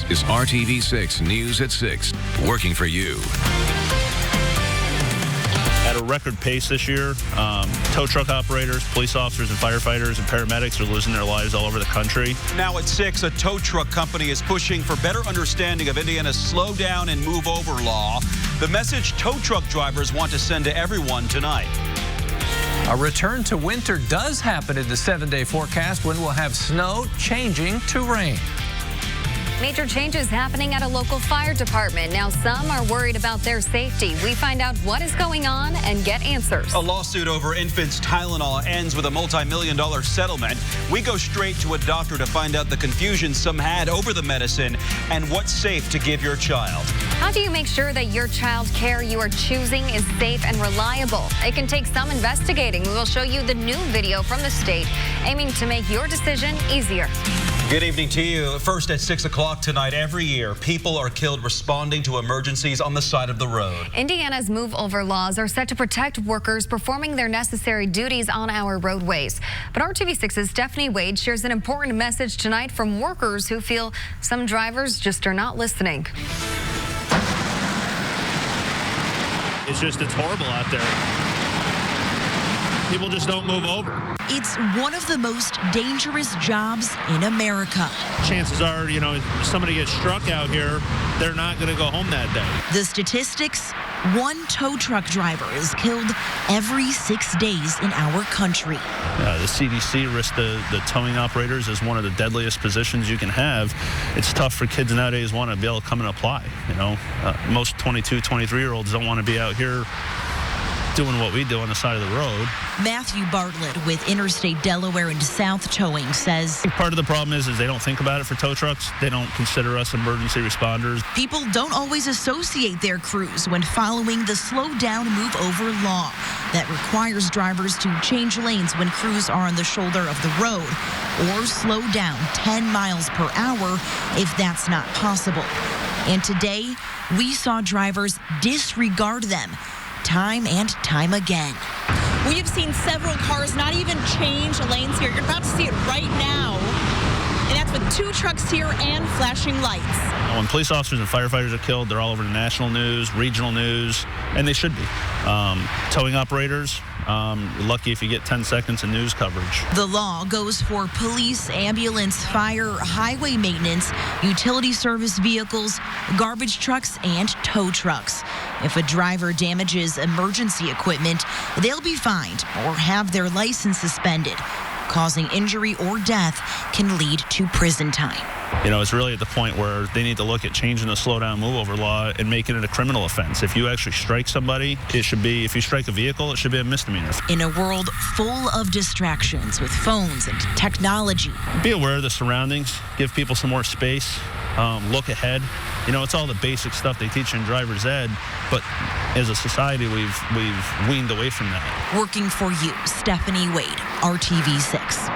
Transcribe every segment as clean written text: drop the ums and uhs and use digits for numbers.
This is RTV6 News at 6, working for you. At a record pace this year, tow truck operators, police officers, and firefighters and paramedics are losing their lives all over the country. Now at 6, a tow truck company is pushing for better understanding of Indiana's slow down and move over law. The message tow truck drivers want to send to everyone tonight. A return to winter does happen in the 7-day forecast when we'll have snow changing to rain. Major changes happening at a local fire department. Now some are worried about their safety. We find out what is going on and get answers. A lawsuit over infants' Tylenol ends with a multi-million-dollar settlement. We go straight to a doctor to find out the confusion some had over the medicine and what's safe to give your child. How do you make sure that your child care you are choosing is safe and reliable? It can take some investigating. We will show you the new video from the state aiming to make your decision easier. Good evening to you. First at 6 o'clock tonight, every year, people are killed responding to emergencies on the side of the road. Indiana's move-over laws are set to protect workers performing their necessary duties on our roadways. But RTV6's Stephanie Wade shares an important message tonight from workers who feel some drivers just are not listening. It's horrible out there. People just don't move over. It's one of the most dangerous jobs in America. Chances are, if somebody gets struck out here, they're not going to go home that day. The statistics, one tow truck driver is killed every 6 days in our country. The CDC lists the towing operators as one of the deadliest positions you can have. It's tough for kids nowadays want to be able to come and apply. Most 22, 23-year-olds don't want to be out here doing what we do on the side of the road. Matthew Bartlett with Interstate Delaware and South Towing says part of the problem is they don't think about it for tow trucks. They don't consider us emergency responders. People don't always associate their crews when following the slow down move over law that requires drivers to change lanes when crews are on the shoulder of the road or slow down 10 miles per hour if that's not possible. And today, we saw drivers disregard them time and time again. We have seen several cars not even change lanes here. You're about to see it right now. And that's with 2 trucks here and flashing lights. When police officers and firefighters are killed, they're all over the national news, regional news, and they should be. Towing operators, you're lucky if you get 10 seconds of news coverage. The law goes for police, ambulance, fire, highway maintenance, utility service vehicles, garbage trucks, and tow trucks. If a driver damages emergency equipment, they'll be fined or have their license suspended. Causing injury or death can lead to prison time. It's really at the point where they need to look at changing the slow down move over law and making it a criminal offense. If you actually strike somebody, if you strike a vehicle, it should be a misdemeanor. In a world full of distractions with phones and technology. Be aware of the surroundings, give people some more space, look ahead. It's all the basic stuff they teach in driver's ed, but as a society, we've weaned away from that. Working for you, Stephanie Wade, RTV6.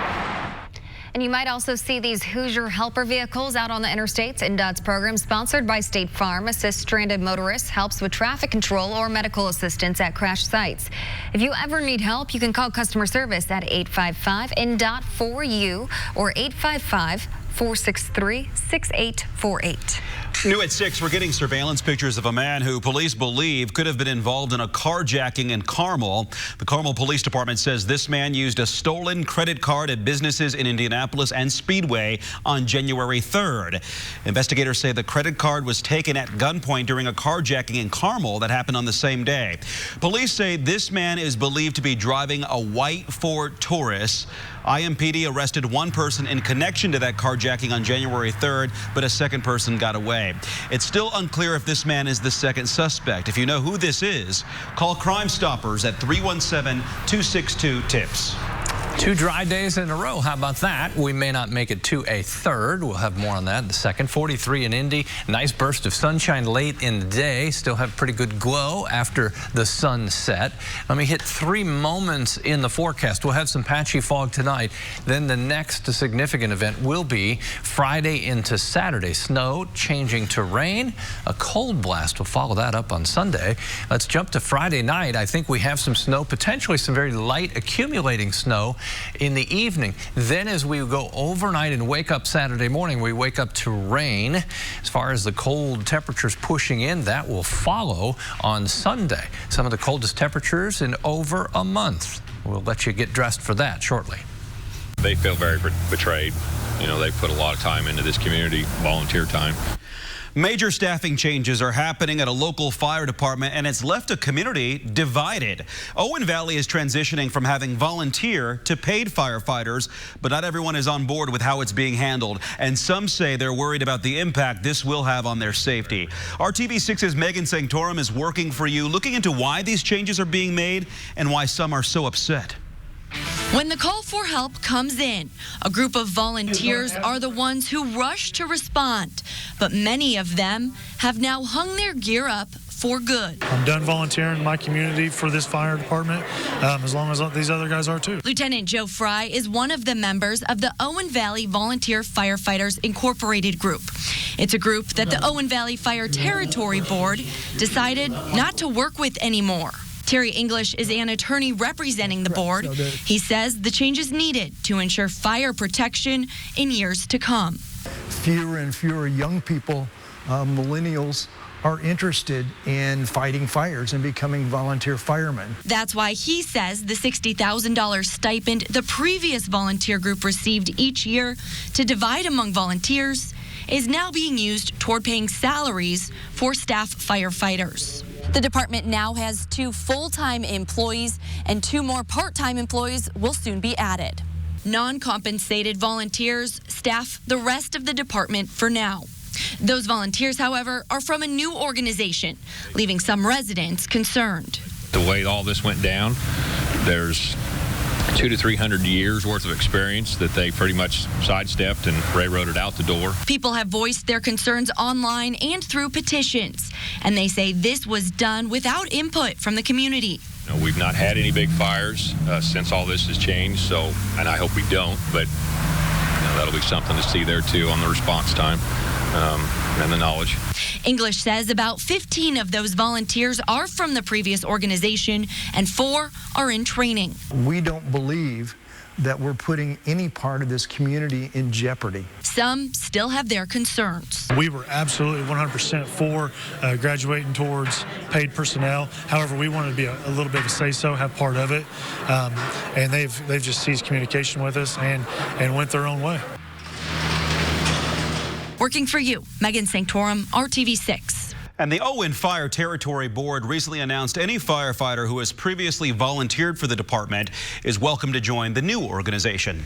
And you might also see these Hoosier helper vehicles out on the interstates. INDOT's program, sponsored by State Farm, assists stranded motorists, helps with traffic control or medical assistance at crash sites. If you ever need help, you can call customer service at 855-INDOT-4U or 855-463-6848. New at 6, we're getting surveillance pictures of a man who police believe could have been involved in a carjacking in Carmel. The Carmel Police Department says this man used a stolen credit card at businesses in Indianapolis and Speedway on January 3rd. Investigators say the credit card was taken at gunpoint during a carjacking in Carmel that happened on the same day. Police say this man is believed to be driving a white Ford Taurus. IMPD arrested one person in connection to that carjacking on January 3rd, but a second person got away. It's still unclear if this man is the second suspect. If you know who this is, call Crime Stoppers at 317-262-TIPS. 2 dry days in a row. How about that? We may not make it to a third. We'll have more on that in the second. 43 in Indy. Nice burst of sunshine late in the day. Still have pretty good glow after the sun set. Let me hit 3 moments in the forecast. We'll have some patchy fog tonight. Then the next significant event will be Friday into Saturday. Snow changing to rain. A cold blast will follow that up on Sunday. Let's jump to Friday night. I think we have some snow, potentially some very light accumulating snow in the evening. Then as we go overnight and wake up Saturday morning, we wake up to rain. As far as the cold temperatures pushing in, that will follow on Sunday. Some of the coldest temperatures in over a month. We'll let you get dressed for that shortly. They feel very betrayed. You know, they put a lot of time into this community, volunteer time. Major staffing changes are happening at a local fire department, and it's left a community divided. Owen Valley is transitioning from having volunteer to paid firefighters, but not everyone is on board with how it's being handled, and some say they're worried about the impact this will have on their safety. RTV6's Megan Sanctorum is working for you, looking into why these changes are being made and why some are so upset. When the call for help comes in, a group of volunteers are the ones who rush to respond. But many of them have now hung their gear up for good. I'm done volunteering in my community for this fire department, as long as these other guys are too. Lieutenant Joe Fry is one of the members of the Owen Valley Volunteer Firefighters Incorporated group. It's a group that the Owen Valley Fire Territory Board decided not to work with anymore. Terry English is an attorney representing the board. He says the change is needed to ensure fire protection in years to come. Fewer and fewer young people, millennials, are interested in fighting fires and becoming volunteer firemen. That's why he says the $60,000 stipend the previous volunteer group received each year to divide among volunteers is now being used toward paying salaries for staff firefighters. The department now has 2 full-time employees, and 2 more part-time employees will soon be added. Non-compensated volunteers staff the rest of the department for now. Those volunteers, however, are from a new organization, leaving some residents concerned. The way all this went down, there's 200 to 300 years worth of experience that they pretty much sidestepped and railroaded out the door. People have voiced their concerns online and through petitions, and they say this was done without input from the community. You know, we've not had any big fires since all this has changed, so, and I hope we don't, but you know, that'll be something to see there too on the response time and the knowledge. English says about 15 of those volunteers are from the previous organization and 4 are in training. We don't believe that we're putting any part of this community in jeopardy. Some still have their concerns. We were absolutely 100% for graduating towards paid personnel. However, we wanted to be a little bit of a say-so, have part of it, and they've just ceased communication with us and went their own way. Working for you, Megan Sanctorum, RTV6. And the Owen Fire Territory Board recently announced any firefighter who has previously volunteered for the department is welcome to join the new organization.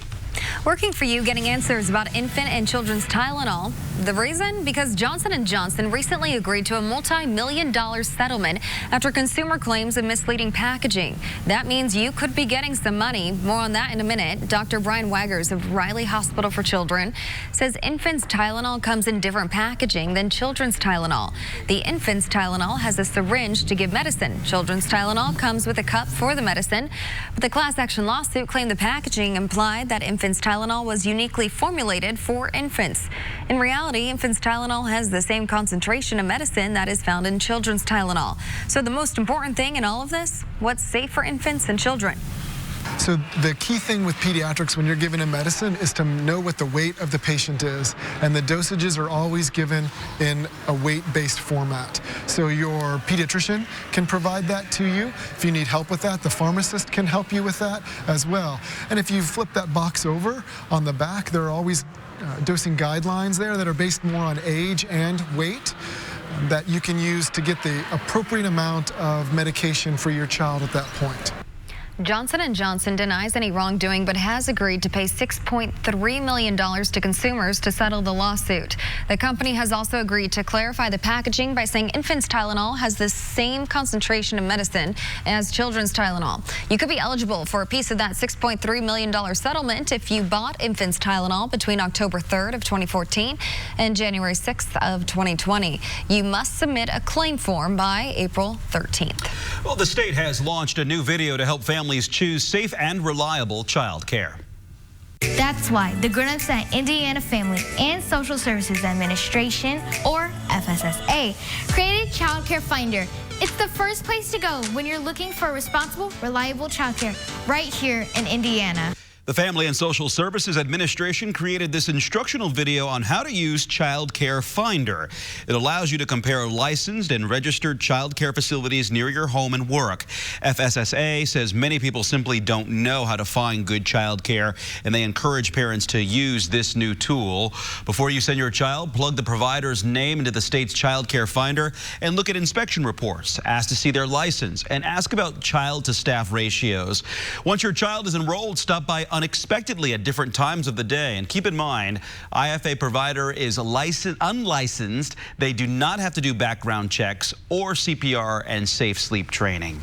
Working for you, getting answers about infant and children's Tylenol. The reason? Because Johnson & Johnson recently agreed to a multi-million-dollar settlement after consumer claims of misleading packaging. That means you could be getting some money. More on that in a minute. Dr. Brian Waggers of Riley Hospital for Children says infants' Tylenol comes in different packaging than children's Tylenol. The infant's Tylenol has a syringe to give medicine. Children's Tylenol comes with a cup for the medicine. But the class action lawsuit claimed the packaging implied that infants' Tylenol was uniquely formulated for infants. In reality, infants' Tylenol has the same concentration of medicine that is found in children's Tylenol. So the most important thing in all of this, what's safe for infants and children? So the key thing with pediatrics when you're giving a medicine is to know what the weight of the patient is, and the dosages are always given in a weight-based format. So your pediatrician can provide that to you. If you need help with that, the pharmacist can help you with that as well. And if you flip that box over on the back, there are always dosing guidelines there that are based more on age and weight that you can use to get the appropriate amount of medication for your child at that point. Johnson & Johnson denies any wrongdoing but has agreed to pay $6.3 million to consumers to settle the lawsuit. The company has also agreed to clarify the packaging by saying infants' Tylenol has the same concentration of medicine as children's Tylenol. You could be eligible for a piece of that $6.3 million settlement if you bought infants' Tylenol between October 3rd of 2014 and January 6th of 2020. You must submit a claim form by April 13th. Well, the state has launched a new video to help families choose safe and reliable child care. That's why the grown-ups at Indiana Family and Social Services Administration, or FSSA, created Child Care Finder. It's the first place to go when you're looking for responsible, reliable child care right here in Indiana. The Family and Social Services Administration created this instructional video on how to use Child Care Finder. It allows you to compare licensed and registered child care facilities near your home and work. FSSA says many people simply don't know how to find good child care, and they encourage parents to use this new tool. Before you send your child, plug the provider's name into the state's Child Care Finder and look at inspection reports. Ask to see their license and ask about child-to-staff ratios. Once your child is enrolled, stop by unexpectedly at different times of the day. And keep in mind, IFA provider is unlicensed. They do not have to do background checks or CPR and safe sleep training.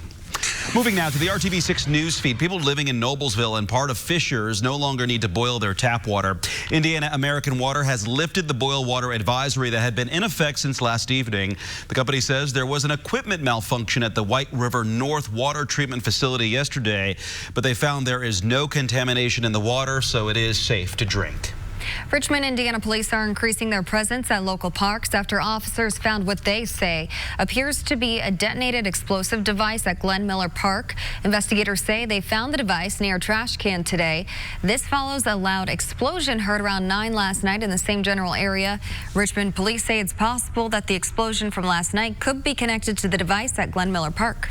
Moving now to the RTV6 news feed. People living in Noblesville and part of Fishers no longer need to boil their tap water. Indiana American Water has lifted the boil water advisory that had been in effect since last evening. The company says there was an equipment malfunction at the White River North Water Treatment Facility yesterday, but they found there is no contamination in the water, so it is safe to drink. Richmond, Indiana police are increasing their presence at local parks after officers found what they say appears to be a detonated explosive device at Glen Miller Park. Investigators say they found the device near a trash can today. This follows a loud explosion heard around 9 last night in the same general area. Richmond police say it's possible that the explosion from last night could be connected to the device at Glen Miller Park.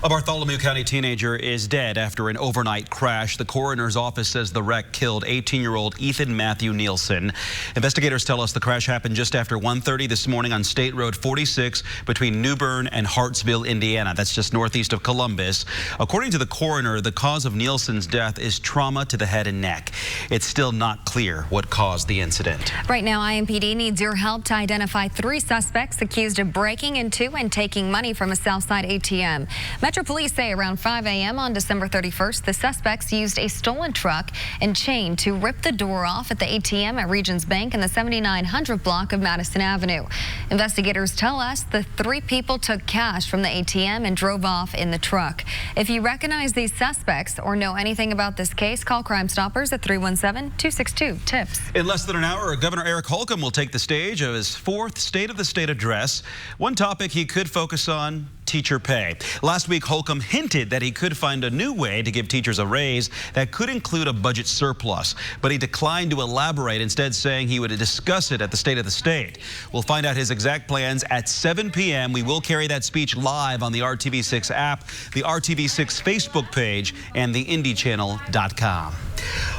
A Bartholomew County teenager is dead after an overnight crash. The coroner's office says the wreck killed 18-year-old Ethan Matthew Nielsen. Investigators tell us the crash happened just after 1:30 this morning on State Road 46 between New Bern and Hartsville, Indiana. That's just northeast of Columbus. According to the coroner, the cause of Nielsen's death is trauma to the head and neck. It's still not clear what caused the incident. Right now, IMPD needs your help to identify 3 suspects accused of breaking into and taking money from a Southside ATM. Metro Police say around 5 a.m. on December 31st, the suspects used a stolen truck and chain to rip the door off at the ATM at Regions Bank in the 7900 block of Madison Avenue. Investigators tell us the 3 people took cash from the ATM and drove off in the truck. If you recognize these suspects or know anything about this case, call Crime Stoppers at 317-262-TIPS. In less than an hour, Governor Eric Holcomb will take the stage of his 4th State of the State address. One topic he could focus on: teacher pay. Last week, Holcomb hinted that he could find a new way to give teachers a raise that could include a budget surplus, but he declined to elaborate, instead saying he would discuss it at the State of the State. We'll find out his exact plans at 7 p.m. We will carry that speech live on the RTV6 app, the RTV6 Facebook page, and the IndyChannel.com.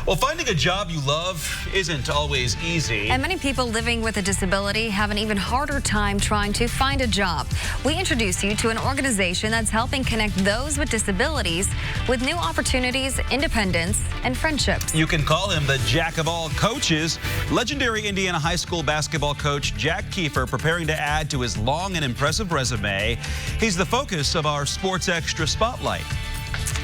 Well, finding a job you love isn't always easy. And many people living with a disability have an even harder time trying to find a job. We introduce you to an organization that's helping connect those with disabilities with new opportunities, independence, and friendships. You can call him the Jack of all coaches. Legendary Indiana high school basketball coach Jack Kiefer preparing to add to his long and impressive resume. He's the focus of our Sports Extra Spotlight.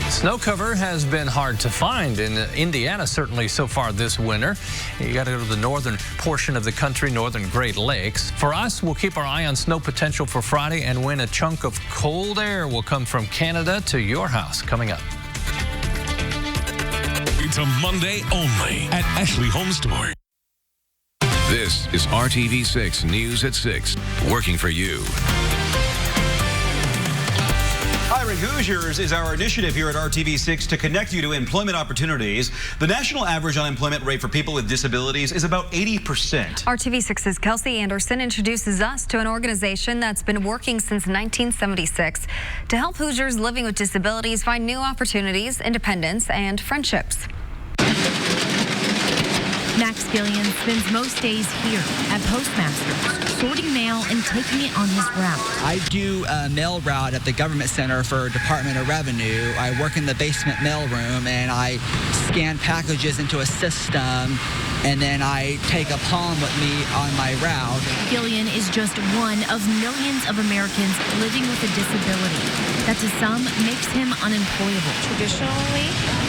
Snow cover has been hard to find in Indiana, certainly so far this winter. You got to go to the northern portion of the country, northern Great Lakes. For us, we'll keep our eye on snow potential for Friday and when a chunk of cold air will come from Canada to your house. Coming up. It's a Monday only at Ashley Home Store. This is RTV6 News at 6, working for you. Hiring Hoosiers is our initiative here at RTV6 to connect you to employment opportunities. The national average unemployment rate for people with disabilities is about 80%. RTV6's Kelsey Anderson introduces us to an organization that's been working since 1976 to help Hoosiers living with disabilities find new opportunities, independence, and friendships. Max Gillian spends most days here at Postmasters, sorting mail and taking it on his route. I do a mail route at the Government Center for Department of Revenue. I work in the basement mail room and I scan packages into a system, and then I take a palm with me on my route. Gillian is just one of millions of Americans living with a disability that to some makes him unemployable. Traditionally,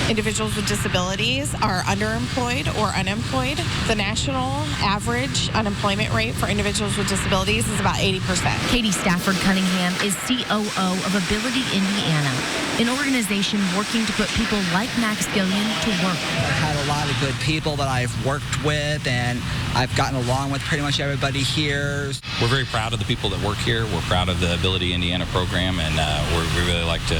individuals with disabilities are underemployed or unemployed. The national average unemployment rate for individuals with disabilities is about 80%. Katie Stafford Cunningham is COO of Ability Indiana, an organization working to put people like Max Gillian to work. I've had a lot of good people that I've worked with, and I've gotten along with pretty much everybody here. We're very proud of the people that work here. We're proud of the Ability Indiana program, and we really like to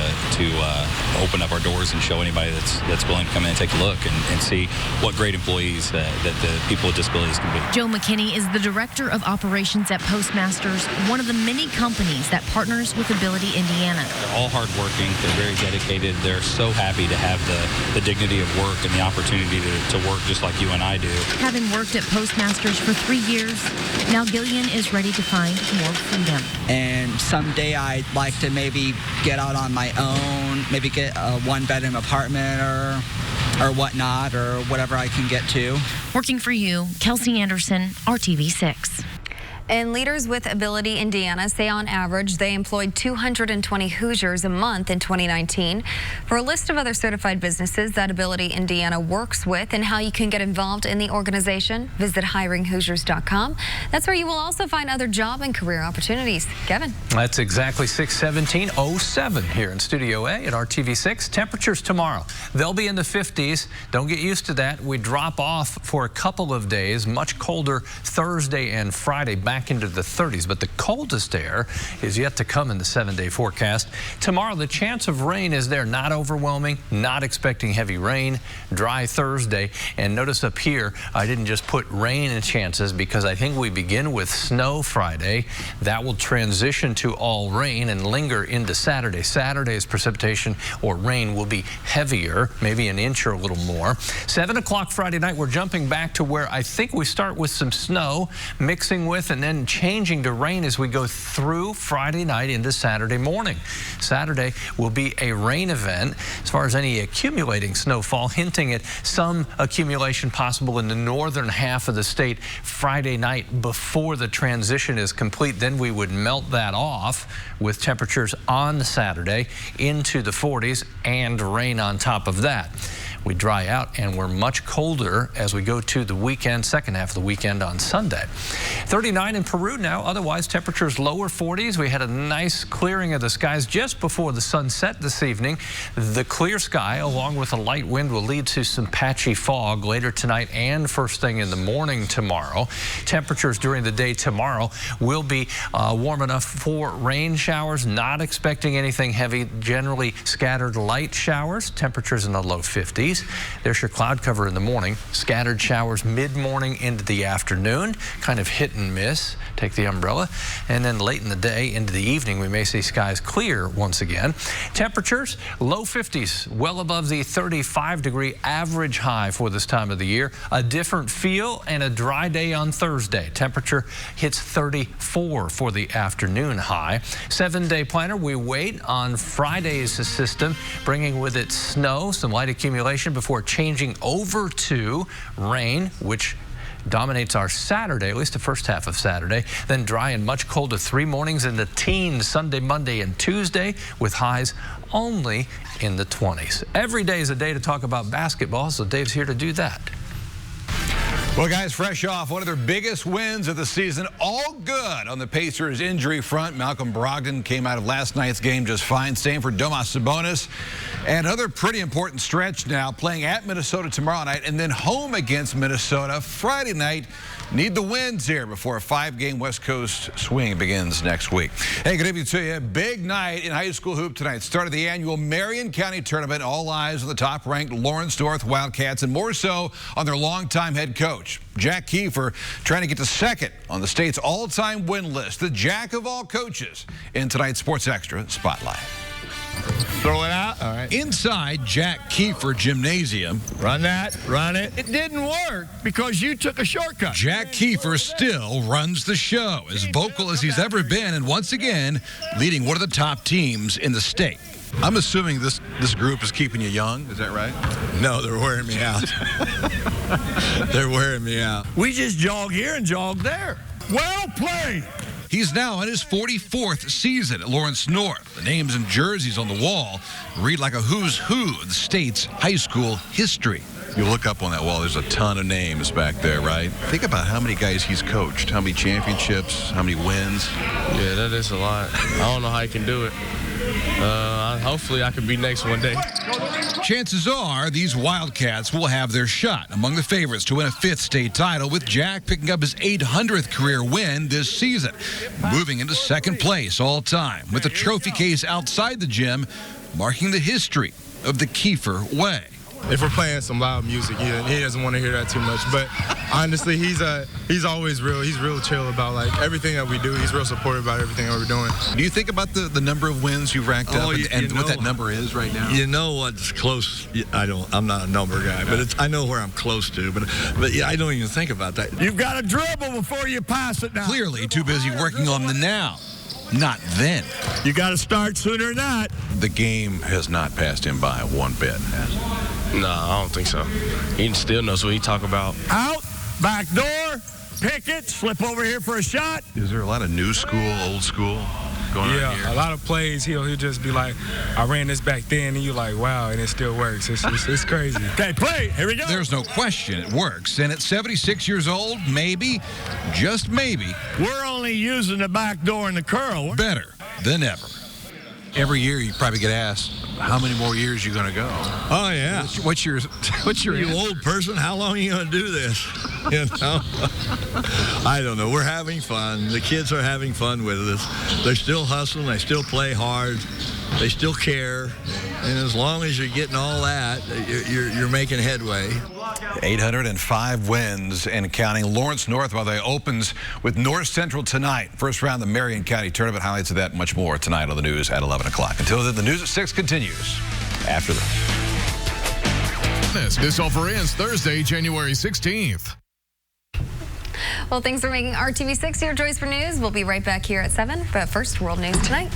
open up our doors and show anybody that's that's willing to come in and take a look and see what great employees that the people with disabilities can be. Joe McKinney is the Director of Operations at Postmasters, one of the many companies that partners with Ability Indiana. They're all hardworking. They're very dedicated. They're so happy to have the dignity of work and the opportunity to work just like you and I do. Having worked at Postmasters for 3 years, now Gillian is ready to find more freedom. And someday I'd like to maybe get out on my own, maybe get a one-bedroom apartment or whatnot, or whatever I can get to. Working for you, Kelsey Anderson, RTV6. And leaders with Ability Indiana say on average they employed 220 Hoosiers a month in 2019. For a list of other certified businesses that Ability Indiana works with and how you can get involved in the organization, visit hiringhoosiers.com. That's where you will also find other job and career opportunities. Kevin. That's exactly 6:17:07 here in Studio A at RTV6. Temperatures tomorrow, they'll be in the 50s. Don't get used to that. We drop off for a couple of days. Much colder Thursday and Friday, back into the 30s, but the coldest air is yet to come in the 7-day forecast. Tomorrow, the chance of rain is there, not overwhelming, not expecting heavy rain. Dry Thursday, and notice up here, I didn't just put rain in chances because I think we begin with snow Friday. That will transition to all rain and linger into Saturday. Saturday's precipitation or rain will be heavier, maybe an inch or a little more. 7 o'clock Friday night, we're jumping back to where I think we start with some snow, mixing with and then changing to rain as we go through Friday night into Saturday morning. Saturday will be a rain event as far as any accumulating snowfall, hinting at some accumulation possible in the northern half of the state Friday night before the transition is complete. Then we would melt that off with temperatures on Saturday into the 40s and rain on top of that. We dry out and we're much colder as we go to the weekend, second half of the weekend on Sunday. 39 in Peru now, otherwise temperatures lower 40s. We had a nice clearing of the skies just before the sun set this evening. The clear sky along with a light wind will lead to some patchy fog later tonight and first thing in the morning tomorrow. Temperatures during the day tomorrow will be warm enough for rain showers, not expecting anything heavy, generally scattered light showers, temperatures in the low 50s. There's your cloud cover in the morning. Scattered showers mid-morning into the afternoon, kind of hit and miss. Take the umbrella. And then late in the day into the evening, we may see skies clear once again. Temperatures, low 50s, well above the 35-degree average high for this time of the year. A different feel and a dry day on Thursday. Temperature hits 34 for the afternoon high. 7-day planner, we wait on Friday's system, bringing with it snow, some light accumulation before changing over to rain, which dominates our Saturday, at least the first half of Saturday. Then dry and much colder 3 mornings in the teens Sunday, Monday, and Tuesday with highs only in the 20s. Every day is a day to talk about basketball, so Dave's here to do that. Well, guys, fresh off one of their biggest wins of the season, all good on the Pacers injury front. Malcolm Brogdon came out of last night's game just fine. Same for Domas Sabonis. And another pretty important stretch now, playing at Minnesota tomorrow night and then home against Minnesota Friday night. Need the wins here before a 5-game West Coast swing begins next week. Hey, good evening to you. Big night in high school hoop tonight. Start of the annual Marion County Tournament. All eyes on the top-ranked Lawrence North Wildcats, and more so on their longtime head coach, Jack Kiefer, trying to get to second on the state's all-time win list. The Jack of all coaches in tonight's Sports Extra Spotlight. Throw it out. All right. Inside Jack Kiefer Gymnasium. Run that. Run it. It didn't work because you took a shortcut. Jack Kiefer still runs the show, as vocal as he's ever been, and once again, leading one of the top teams in the state. I'm assuming this group is keeping you young. Is that right? No, they're wearing me out. They're wearing me out. We just jog here and jog there. Well played. He's now in his 44th season at Lawrence North. The names and jerseys on the wall read like a who's who of the state's high school history. You look up on that wall, there's a ton of names back there, right? Think about how many guys he's coached, how many championships, how many wins. Yeah, that is a lot. I don't know how he can do it. Hopefully I can be next one day. Chances are these Wildcats will have their shot among the favorites to win a 5th state title, with Jack picking up his 800th career win this season, moving into 2nd place all time, with the trophy case outside the gym marking the history of the Kiefer way. If we're playing some loud music, he doesn't want to hear that too much. But honestly, he's always real. He's real chill about like everything that we do. He's real supportive about everything that we're doing. Do you think about the number of wins you've racked up and what that number is right now? You know what's close? I'm not a number guy, but I know where I'm close to. But yeah, I don't even think about that. You've got to dribble before you pass it now. Clearly too busy working on the now, not then. You got to start sooner than that. The game has not passed him by one bit, has it? No, I don't think so. He still knows what he talk about. Out, back door, pick it, slip over here for a shot. Is there a lot of new school, old school going on here? Yeah, a lot of plays, he'll just be like, I ran this back then, and you're like, wow, and it still works. It's crazy. Okay, play. Here we go. There's no question it works. And at 76 years old, maybe, just maybe, we're only using the back door and the curl. Better than ever. Every year you probably get asked, how many more years are you going to go? Oh, yeah. What's your You old person, how long are you going to do this? You know? I don't know. We're having fun. The kids are having fun with us. They're still hustling. They still play hard. They still care. And as long as you're getting all that, you're making headway. 805 wins and counting. Lawrence North, by the way, opens with North Central tonight. First round of the Marion County Tournament. Highlights of that, much more tonight on the news at 11 o'clock. Until then, the news at 6 continues after this. This offer ends Thursday, January 16th. Well, thanks for making RTV6 your choice for news. We'll be right back here at 7. But first, World News Tonight.